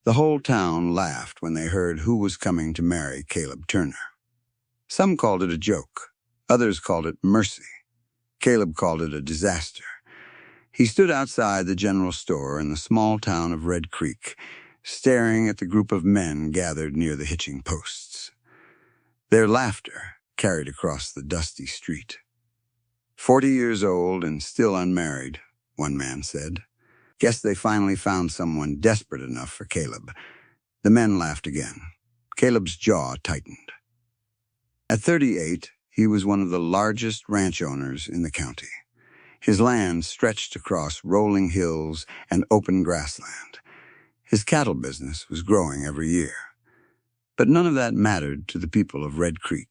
The whole town laughed when they heard who was coming to marry Caleb Turner. Some called it a joke. Others called it mercy. Caleb called it a disaster. He stood outside the general store in the small town of Red Creek, staring at the group of men gathered near the hitching posts. Their laughter carried across the dusty street. 40 years old and still unmarried, one man said. Guess they finally found someone desperate enough for Caleb. The men laughed again. Caleb's jaw tightened. At 38, he was one of the largest ranch owners in the county. His land stretched across rolling hills and open grassland. His cattle business was growing every year. But none of that mattered to the people of Red Creek.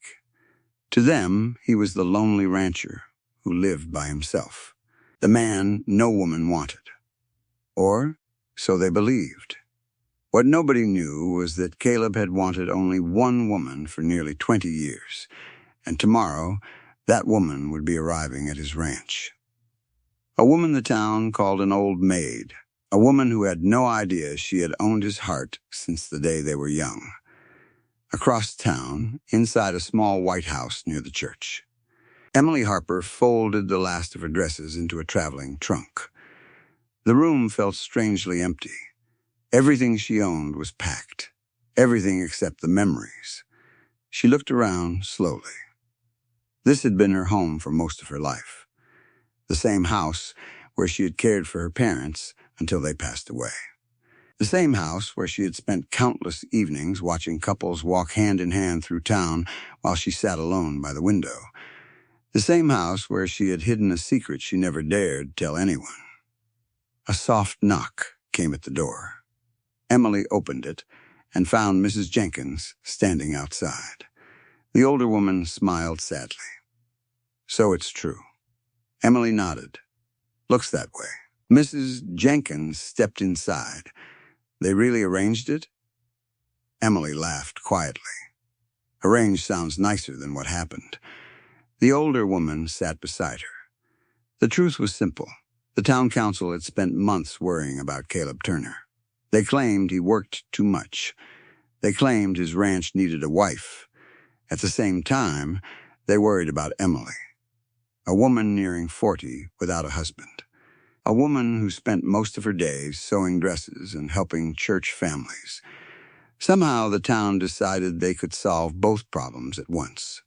To them, he was the lonely rancher who lived by himself, the man no woman wanted. Or so they believed. What nobody knew was that Caleb had wanted only one woman for nearly 20 years, and tomorrow that woman would be arriving at his ranch. A woman the town called an old maid, a woman who had no idea she had owned his heart since the day they were young. Across town, inside a small white house near the church, Emily Harper folded the last of her dresses into a traveling trunk. The room felt strangely empty. Everything she owned was packed, everything except the memories. She looked around slowly. This had been her home for most of her life. The same house where she had cared for her parents until they passed away. The same house where she had spent countless evenings watching couples walk hand in hand through town while she sat alone by the window. The same house where she had hidden a secret she never dared tell anyone. A soft knock came at the door. Emily opened it and found Mrs. Jenkins standing outside. The older woman smiled sadly. So it's true. Emily nodded. Looks that way. Mrs. Jenkins stepped inside. They really arranged it? Emily laughed quietly. Arranged sounds nicer than what happened. The older woman sat beside her. The truth was simple. The town council had spent months worrying about Caleb Turner. They claimed he worked too much. They claimed his ranch needed a wife. At the same time, they worried about Emily, a woman nearing 40 without a husband, a woman who spent most of her days sewing dresses and helping church families. Somehow the town decided they could solve both problems at once.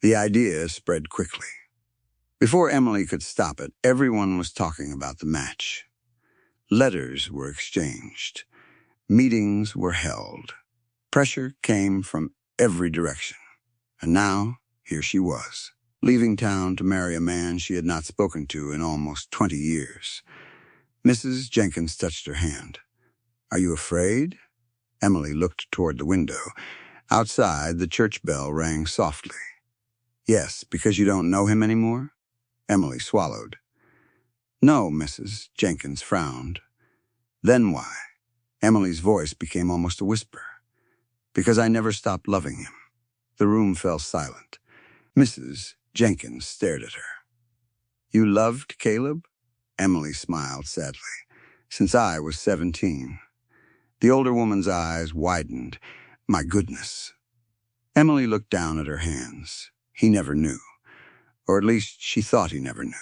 The idea spread quickly. Before Emily could stop it, everyone was talking about the match. Letters were exchanged. Meetings were held. Pressure came from every direction. And now, here she was, leaving town to marry a man she had not spoken to in almost 20 years. Mrs. Jenkins touched her hand. Are you afraid? Emily looked toward the window. Outside, the church bell rang softly. Yes, because you don't know him anymore? Emily swallowed. No, Mrs. Jenkins frowned. Then why? Emily's voice became almost a whisper. Because I never stopped loving him. The room fell silent. Mrs. Jenkins stared at her. You loved Caleb? Emily smiled sadly. Since I was 17. The older woman's eyes widened. My goodness. Emily looked down at her hands. He never knew. Or at least she thought he never knew.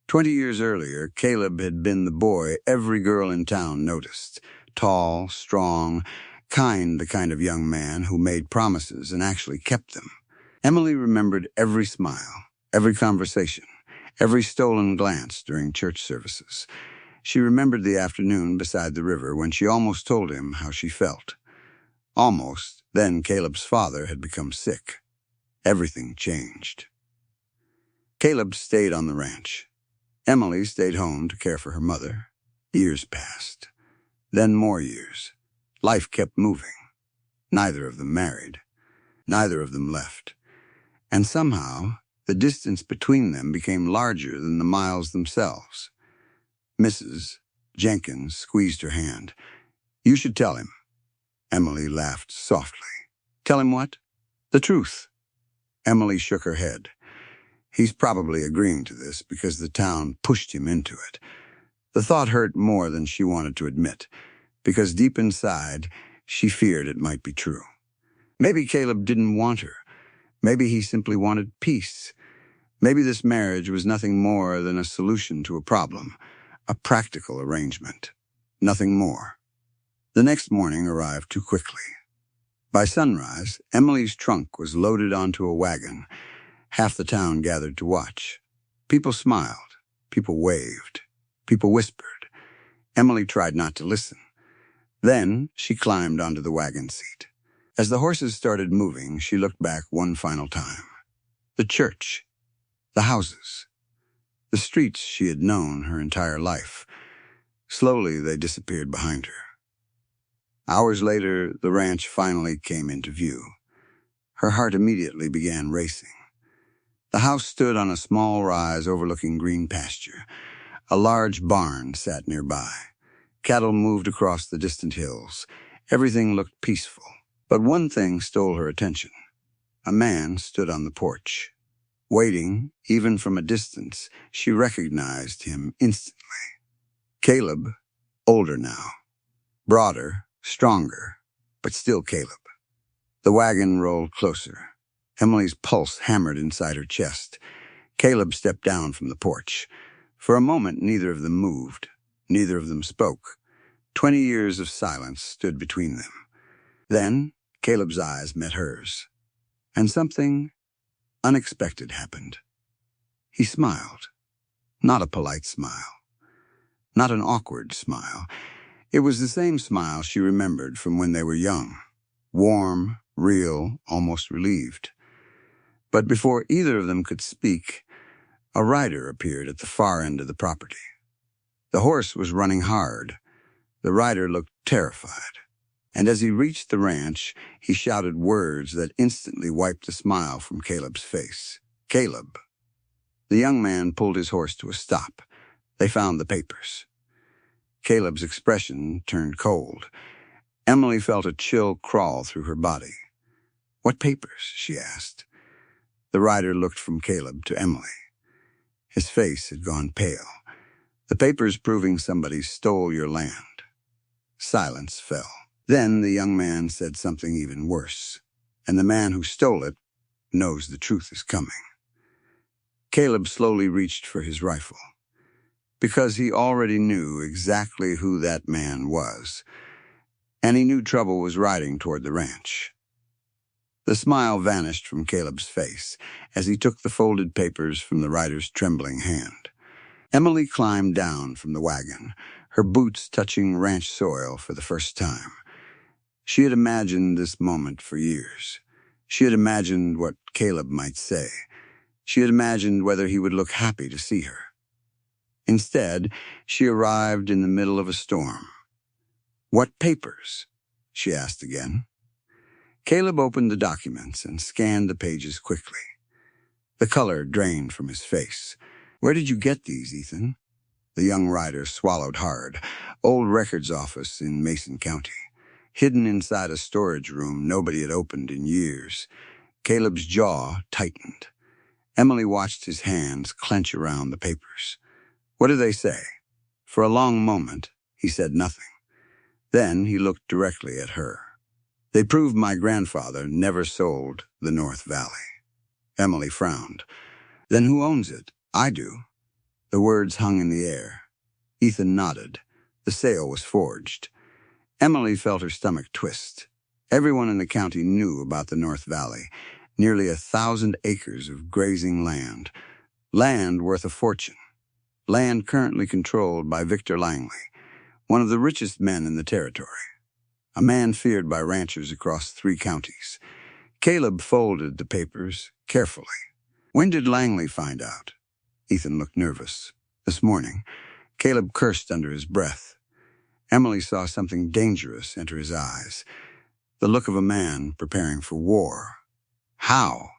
20 years earlier, Caleb had been the boy every girl in town noticed. Tall, strong, the kind of young man who made promises and actually kept them. Emily remembered every smile, every conversation, every stolen glance during church services. She remembered the afternoon beside the river when she almost told him how she felt. Almost, then Caleb's father had become sick. Everything changed. Caleb stayed on the ranch. Emily stayed home to care for her mother. Years passed. Then more years. Life kept moving. Neither of them married. Neither of them left. And somehow, the distance between them became larger than the miles themselves. Mrs. Jenkins squeezed her hand. You should tell him. Emily laughed softly. Tell him what? The truth. Emily shook her head. He's probably agreeing to this because the town pushed him into it. The thought hurt more than she wanted to admit, because deep inside, she feared it might be true. Maybe Caleb didn't want her. Maybe he simply wanted peace. Maybe this marriage was nothing more than a solution to a problem, a practical arrangement. Nothing more. The next morning arrived too quickly. By sunrise, Emily's trunk was loaded onto a wagon. Half the town gathered to watch. People smiled. People waved. People whispered. Emily tried not to listen. Then she climbed onto the wagon seat. As the horses started moving, she looked back one final time. The church. The houses. The streets she had known her entire life. Slowly, they disappeared behind her. Hours later, the ranch finally came into view. Her heart immediately began racing. The house stood on a small rise overlooking green pasture. A large barn sat nearby. Cattle moved across the distant hills. Everything looked peaceful. But one thing stole her attention. A man stood on the porch. Waiting, even from a distance, she recognized him instantly. Caleb, older now. Broader, stronger, but still Caleb. The wagon rolled closer. Emily's pulse hammered inside her chest. Caleb stepped down from the porch. For a moment, neither of them moved. Neither of them spoke. 20 years of silence stood between them. Then, Caleb's eyes met hers. And something unexpected happened. He smiled. Not a polite smile. Not an awkward smile. It was the same smile she remembered from when they were young. Warm, real, almost relieved. But before either of them could speak, a rider appeared at the far end of the property. The horse was running hard. The rider looked terrified. And as he reached the ranch, he shouted words that instantly wiped the smile from Caleb's face. Caleb. The young man pulled his horse to a stop. They found the papers. Caleb's expression turned cold. Emily felt a chill crawl through her body. "What papers?" she asked. The rider looked from Caleb to Emily. His face had gone pale. "The papers proving somebody stole your land." Silence fell. Then the young man said something even worse. "And the man who stole it knows the truth is coming." Caleb slowly reached for his rifle. Because he already knew exactly who that man was. And he knew trouble was riding toward the ranch. The smile vanished from Caleb's face as he took the folded papers from the rider's trembling hand. Emily climbed down from the wagon, her boots touching ranch soil for the first time. She had imagined this moment for years. She had imagined what Caleb might say. She had imagined whether he would look happy to see her. Instead, she arrived in the middle of a storm. "What papers?" she asked again. Caleb opened the documents and scanned the pages quickly. The color drained from his face. "Where did you get these, Ethan?" The young rider swallowed hard. "Old records office in Mason County. Hidden inside a storage room nobody had opened in years." Caleb's jaw tightened. Emily watched his hands clench around the papers. "What do they say?" For a long moment, he said nothing. Then he looked directly at her. "They prove my grandfather never sold the North Valley." Emily frowned. "Then who owns it?" "I do." The words hung in the air. Ethan nodded. The sale was forged. Emily felt her stomach twist. Everyone in the county knew about the North Valley. Nearly 1,000 acres of grazing land. Land worth a fortune. Land currently controlled by Victor Langley, one of the richest men in the territory. A man feared by ranchers across 3 counties. Caleb folded the papers carefully. "When did Langley find out?" Ethan looked nervous. "This morning." Caleb cursed under his breath. Emily saw something dangerous enter his eyes. The look of a man preparing for war. "How?"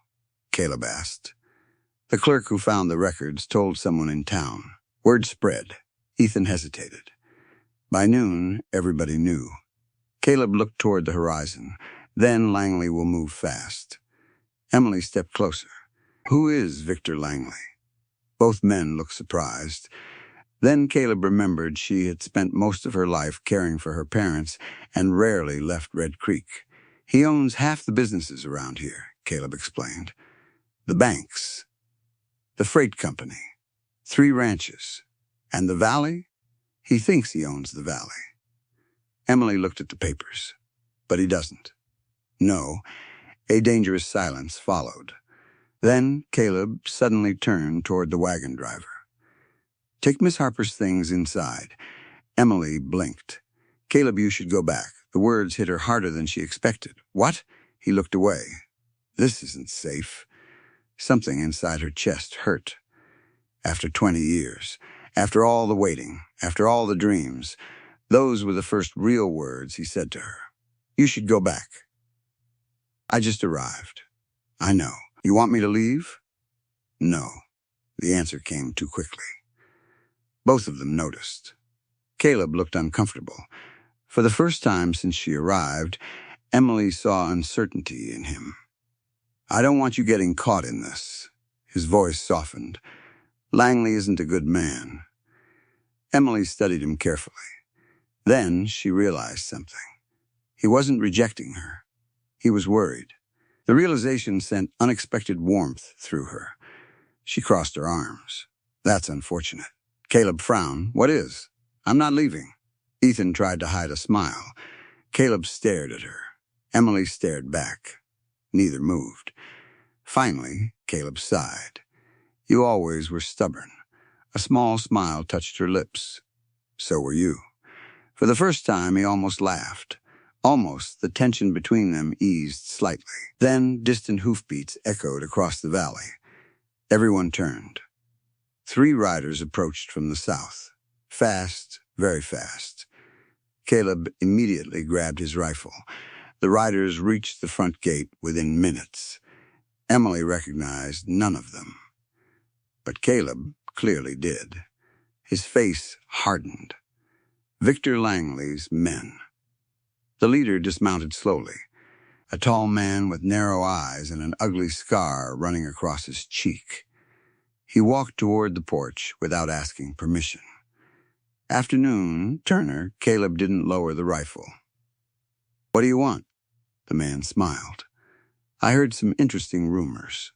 Caleb asked. The clerk who found the records told someone in town. Word spread. Ethan hesitated. By noon, everybody knew. Caleb looked toward the horizon. "Then Langley will move fast." Emily stepped closer. "Who is Victor Langley?" Both men looked surprised. Then Caleb remembered she had spent most of her life caring for her parents and rarely left Red Creek. He owns half the businesses around here, Caleb explained. The banks, the freight company, 3 ranches, and the valley? He thinks he owns the valley. Emily looked at the papers, but he doesn't. No, a dangerous silence followed. Then Caleb suddenly turned toward the wagon driver. Take Miss Harper's things inside. Emily blinked. Caleb, you should go back. The words hit her harder than she expected. What? He looked away. This isn't safe. Something inside her chest hurt. After 20 years, after all the waiting, after all the dreams, those were the first real words he said to her. You should go back. I just arrived. I know. You want me to leave? No. The answer came too quickly. Both of them noticed. Caleb looked uncomfortable. For the first time since she arrived, Emily saw uncertainty in him. I don't want you getting caught in this. His voice softened. Langley isn't a good man. Emily studied him carefully. Then she realized something. He wasn't rejecting her. He was worried. The realization sent unexpected warmth through her. She crossed her arms. That's unfortunate. Caleb frowned. What is? I'm not leaving. Ethan tried to hide a smile. Caleb stared at her. Emily stared back. Neither moved. Finally, Caleb sighed. You always were stubborn. A small smile touched her lips. So were you. For the first time, he almost laughed. Almost, the tension between them eased slightly. Then, distant hoofbeats echoed across the valley. Everyone turned. 3 riders approached from the south. Fast, very fast. Caleb immediately grabbed his rifle. The riders reached the front gate within minutes. Emily recognized none of them. But Caleb clearly did. His face hardened. Victor Langley's men. The leader dismounted slowly, a tall man with narrow eyes and an ugly scar running across his cheek. He walked toward the porch without asking permission. Afternoon, Turner, Caleb didn't lower the rifle. What do you want? The man smiled. I heard some interesting rumors.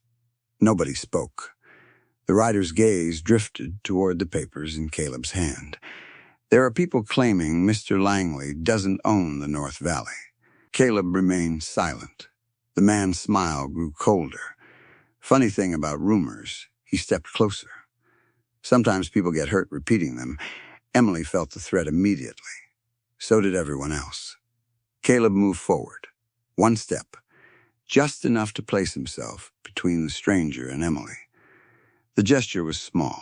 Nobody spoke. The rider's gaze drifted toward the papers in Caleb's hand. There are people claiming Mr. Langley doesn't own the North Valley. Caleb remained silent. The man's smile grew colder. Funny thing about rumors, he stepped closer. Sometimes people get hurt repeating them. Emily felt the threat immediately. So did everyone else. Caleb moved forward, 1 step, just enough to place himself between the stranger and Emily. The gesture was small,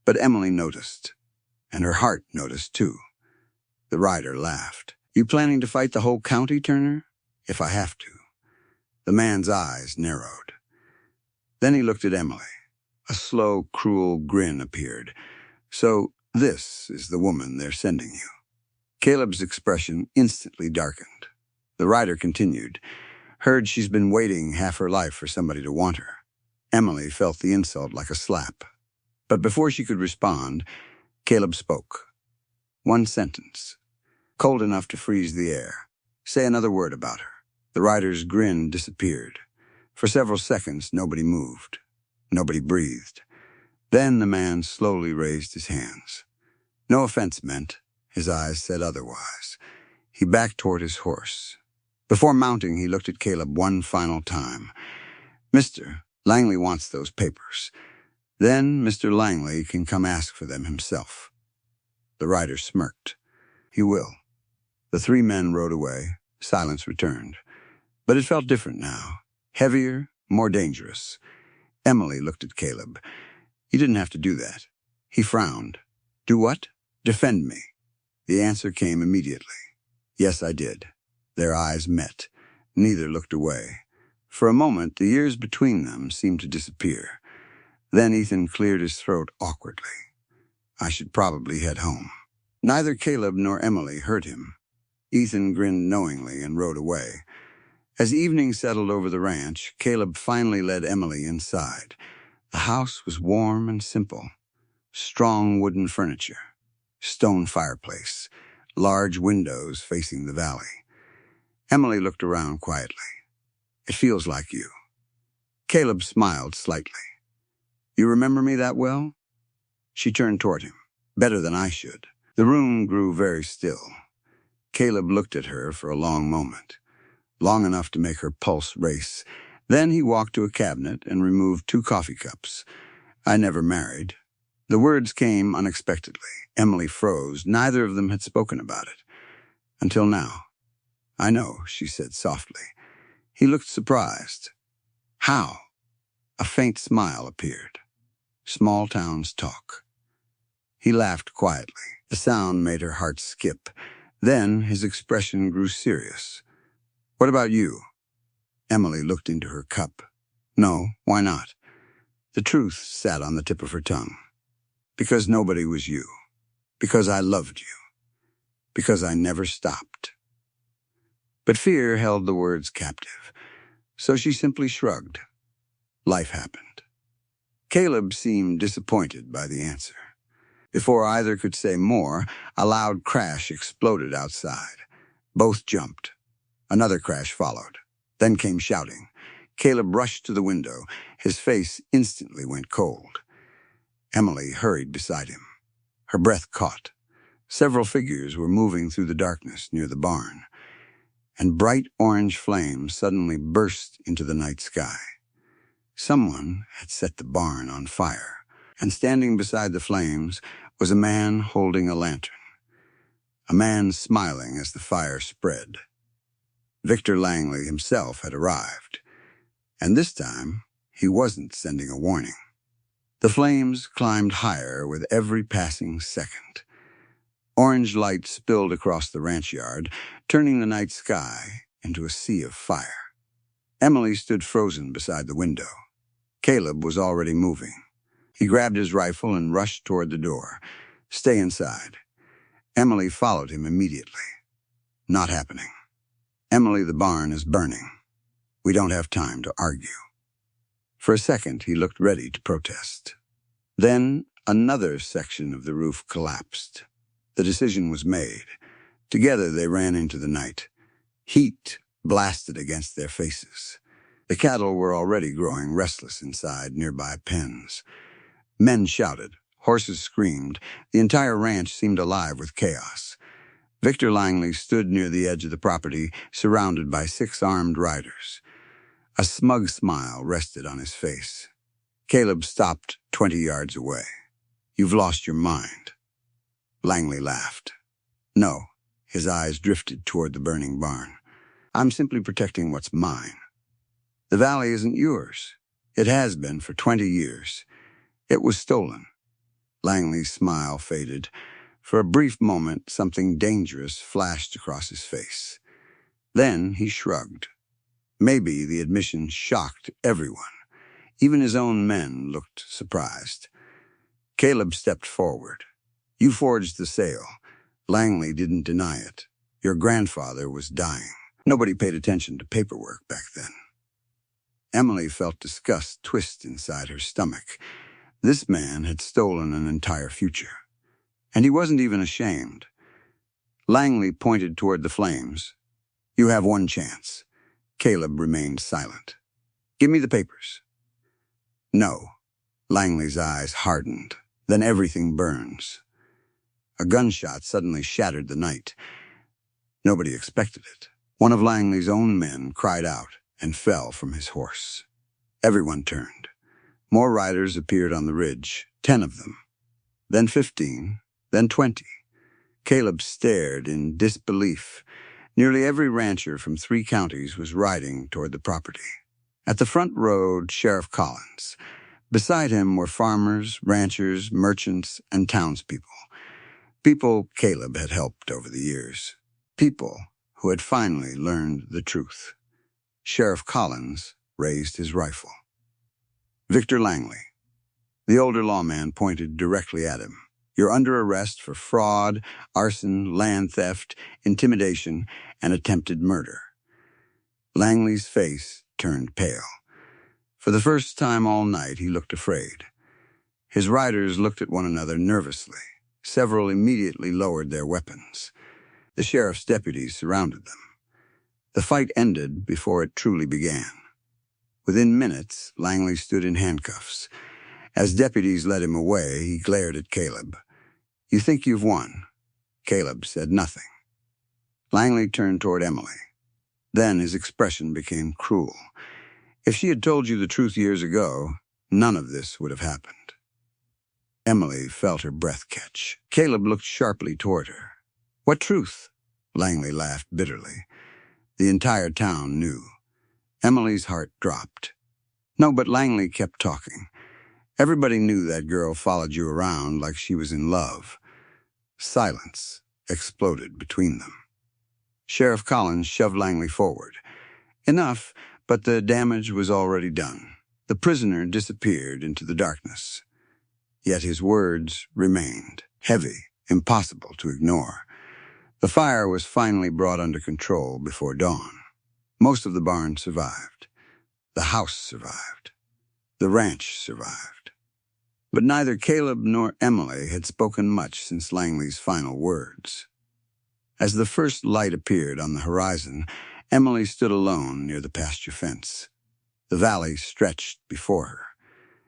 but Emily noticed. And her heart noticed, too. The rider laughed. You planning to fight the whole county, Turner? If I have to. The man's eyes narrowed. Then he looked at Emily. A slow, cruel grin appeared. So this is the woman they're sending you. Caleb's expression instantly darkened. The rider continued. Heard she's been waiting half her life for somebody to want her. Emily felt the insult like a slap. But before she could respond, Caleb spoke. 1 sentence. Cold enough to freeze the air. Say another word about her. The rider's grin disappeared. For several seconds, nobody moved. Nobody breathed. Then the man slowly raised his hands. No offense meant. His eyes said otherwise. He backed toward his horse. Before mounting, he looked at Caleb 1 final time. Mr. Langley wants those papers. Then Mr. Langley can come ask for them himself. The rider smirked. He will. The 3 men rode away. Silence returned. But it felt different now. Heavier, more dangerous. Emily looked at Caleb. You didn't have to do that. He frowned. Do what? Defend me. The answer came immediately. Yes, I did. Their eyes met. Neither looked away. For a moment, the years between them seemed to disappear. Then Ethan cleared his throat awkwardly. I should probably head home. Neither Caleb nor Emily heard him. Ethan grinned knowingly and rode away. As evening settled over the ranch, Caleb finally led Emily inside. The house was warm and simple. strong wooden furniture, stone fireplace, large windows facing the valley. Emily looked around quietly. It feels like you. Caleb smiled slightly. You remember me that well? She turned toward him. Better than I should. The room grew very still. Caleb looked at her for a long moment, long enough to make her pulse race. Then he walked to a cabinet and removed 2 coffee cups. I never married. The words came unexpectedly. Emily froze. Neither of them had spoken about it. Until now. I know, she said softly. He looked surprised. How? A faint smile appeared. Small towns talk. He laughed quietly. The sound made her heart skip. Then his expression grew serious. What about you? Emily looked into her cup. No, why not? The truth sat on the tip of her tongue. Because nobody was you. Because I loved you. Because I never stopped. But fear held the words captive, so she simply shrugged. Life happened. Caleb seemed disappointed by the answer. Before either could say more, a loud crash exploded outside. Both jumped. Another crash followed. Then came shouting. Caleb rushed to the window. His face instantly went cold. Emily hurried beside him. Her breath caught. Several figures were moving through the darkness near the barn, and bright orange flames suddenly burst into the night sky. Someone had set the barn on fire, and standing beside the flames was a man holding a lantern. A man smiling as the fire spread. Victor Langley himself had arrived, and this time he wasn't sending a warning. The flames climbed higher with every passing second. Orange light spilled across the ranch yard, turning the night sky into a sea of fire. Emily stood frozen beside the window. Caleb was already moving. He grabbed his rifle and rushed toward the door. Stay inside. Emily followed him immediately. Not happening. Emily, the barn is burning. We don't have time to argue. For a second, he looked ready to protest. Then another section of the roof collapsed. The decision was made. Together they ran into the night. Heat blasted against their faces. The cattle were already growing restless inside nearby pens. Men shouted. Horses screamed. The entire ranch seemed alive with chaos. Victor Langley stood near the edge of the property, surrounded by 6 armed riders. A smug smile rested on his face. Caleb stopped 20 yards away. You've lost your mind. Langley laughed. No, his eyes drifted toward the burning barn. I'm simply protecting what's mine. The valley isn't yours. It has been for 20 years. It was stolen. Langley's smile faded. For a brief moment, something dangerous flashed across his face. Then he shrugged. Maybe the admission shocked everyone. Even his own men looked surprised. Caleb stepped forward. You forged the sale. Langley didn't deny it. Your grandfather was dying. Nobody paid attention to paperwork back then. Emily felt disgust twist inside her stomach. This man had stolen an entire future. And he wasn't even ashamed. Langley pointed toward the flames. You have one chance. Caleb remained silent. Give me the papers. No. Langley's eyes hardened. Then everything burns. A gunshot suddenly shattered the night. Nobody expected it. One of Langley's own men cried out and fell from his horse. Everyone turned. More riders appeared on the ridge, 10 of them. Then 15, then 20. Caleb stared in disbelief. Nearly every rancher from 3 counties was riding toward the property. At the front rode Sheriff Collins. Beside him were farmers, ranchers, merchants, and townspeople. People Caleb had helped over the years. People who had finally learned the truth. Sheriff Collins raised his rifle. Victor Langley. The older lawman pointed directly at him. You're under arrest for fraud, arson, land theft, intimidation, and attempted murder. Langley's face turned pale. For the first time all night, he looked afraid. His riders looked at one another nervously. Several immediately lowered their weapons. The sheriff's deputies surrounded them. The fight ended before it truly began. Within minutes, Langley stood in handcuffs. As deputies led him away, he glared at Caleb. "You think you've won?" Caleb said nothing. Langley turned toward Emily. Then his expression became cruel. If she had told you the truth years ago, none of this would have happened. Emily felt her breath catch. Caleb looked sharply toward her. "What truth?" Langley laughed bitterly. The entire town knew. Emily's heart dropped. No, but Langley kept talking. "Everybody knew that girl followed you around like she was in love." Silence exploded between them. Sheriff Collins shoved Langley forward. Enough, but the damage was already done. The prisoner disappeared into the darkness. Yet his words remained, heavy, impossible to ignore. The fire was finally brought under control before dawn. Most of the barn survived. The house survived. The ranch survived. But neither Caleb nor Emily had spoken much since Langley's final words. As the first light appeared on the horizon, Emily stood alone near the pasture fence. The valley stretched before her.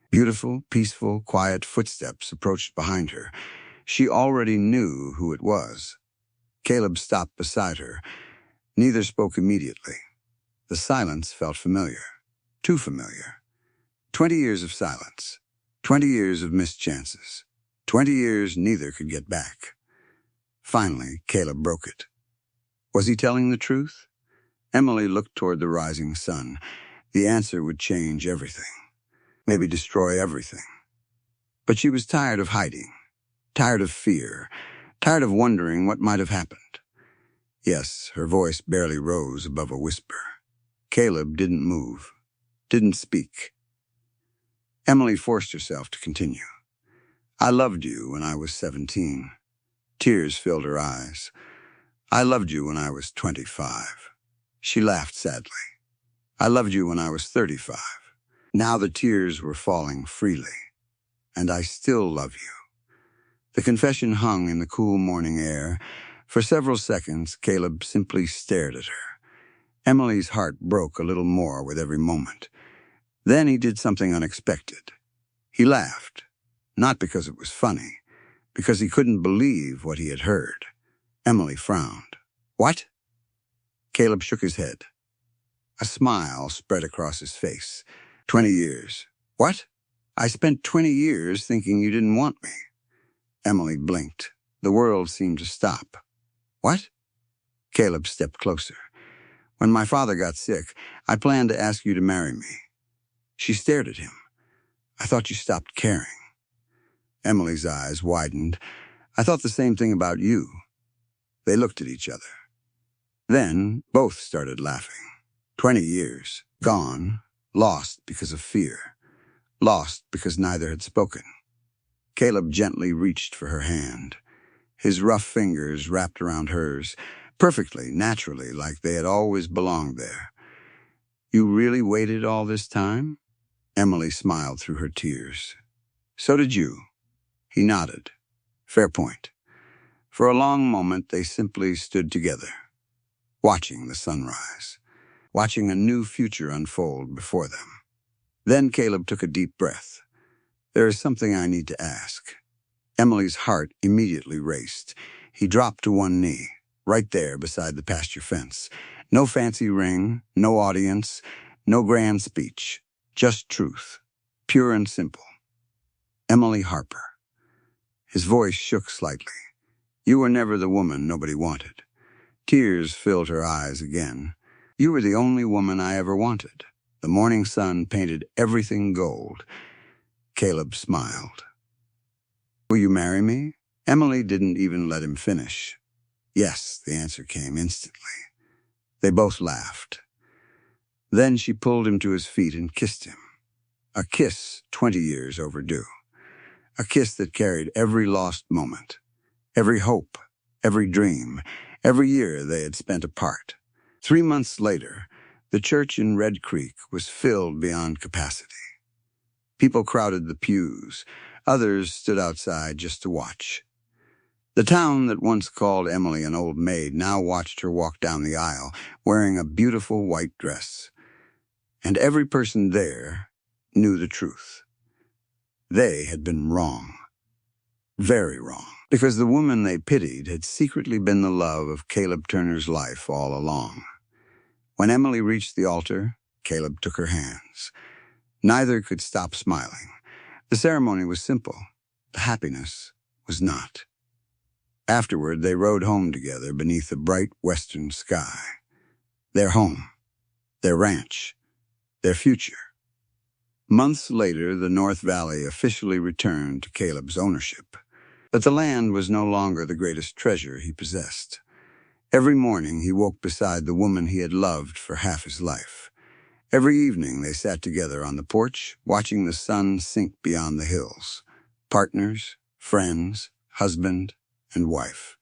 Beautiful, peaceful, quiet footsteps approached behind her. She already knew who it was. Caleb stopped beside her. Neither spoke immediately. The silence felt familiar. Too familiar. 20 years of silence. 20 years of missed chances. 20 years neither could get back. Finally, Caleb broke it. Was he telling the truth? Emily looked toward the rising sun. The answer would change everything. Maybe destroy everything. But she was tired of hiding. Tired of fear. Tired of wondering what might have happened. Yes, her voice barely rose above a whisper. Caleb didn't move. Didn't speak. Emily forced herself to continue. "I loved you when I was 17. Tears filled her eyes. "I loved you when I was 25. She laughed sadly. "I loved you when I was 35. Now the tears were falling freely. "And I still love you." The confession hung in the cool morning air. For several seconds, Caleb simply stared at her. Emily's heart broke a little more with every moment. Then he did something unexpected. He laughed, not because it was funny, because he couldn't believe what he had heard. Emily frowned. "What?" Caleb shook his head. A smile spread across his face. 20 years. "What?" "I spent 20 years thinking you didn't want me." Emily blinked. The world seemed to stop. "What?" Caleb stepped closer. "When my father got sick, I planned to ask you to marry me." She stared at him. "I thought you stopped caring." Emily's eyes widened. "I thought the same thing about you." They looked at each other. Then both started laughing. 20 years, gone, lost because of fear. Lost because neither had spoken. Caleb gently reached for her hand. His rough fingers wrapped around hers, perfectly, naturally, like they had always belonged there. "You really waited all this time?" Emily smiled through her tears. "So did you." He nodded. "Fair point." For a long moment, they simply stood together, watching the sunrise, watching a new future unfold before them. Then Caleb took a deep breath. "There is something I need to ask." Emily's heart immediately raced. He dropped to one knee, right there beside the pasture fence. No fancy ring, no audience, no grand speech. Just truth, pure and simple. "Emily Harper." His voice shook slightly. "You were never the woman nobody wanted." Tears filled her eyes again. "You were the only woman I ever wanted." The morning sun painted everything gold. Caleb smiled. "Will you marry me?" Emily didn't even let him finish. "Yes," the answer came instantly. They both laughed. Then she pulled him to his feet and kissed him. A kiss 20 years overdue. A kiss that carried every lost moment, every hope, every dream, every year they had spent apart. 3 months later, the church in Red Creek was filled beyond capacity. People crowded the pews. Others stood outside just to watch. The town that once called Emily an old maid now watched her walk down the aisle, wearing a beautiful white dress. And every person there knew the truth. They had been wrong. Very wrong. Because the woman they pitied had secretly been the love of Caleb Turner's life all along. When Emily reached the altar, Caleb took her hands. Neither could stop smiling. The ceremony was simple. The happiness was not. Afterward, they rode home together beneath a bright western sky. Their home, their ranch, their future. Months later, the North Valley officially returned to Caleb's ownership. But the land was no longer the greatest treasure he possessed. Every morning, he woke beside the woman he had loved for half his life. Every evening, they sat together on the porch, watching the sun sink beyond the hills. Partners, friends, husband, and wife.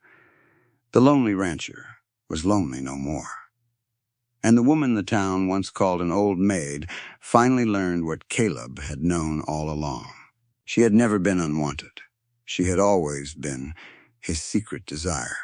The lonely rancher was lonely no more. And the woman the town once called an old maid finally learned what Caleb had known all along. She had never been unwanted. She had always been his secret desire.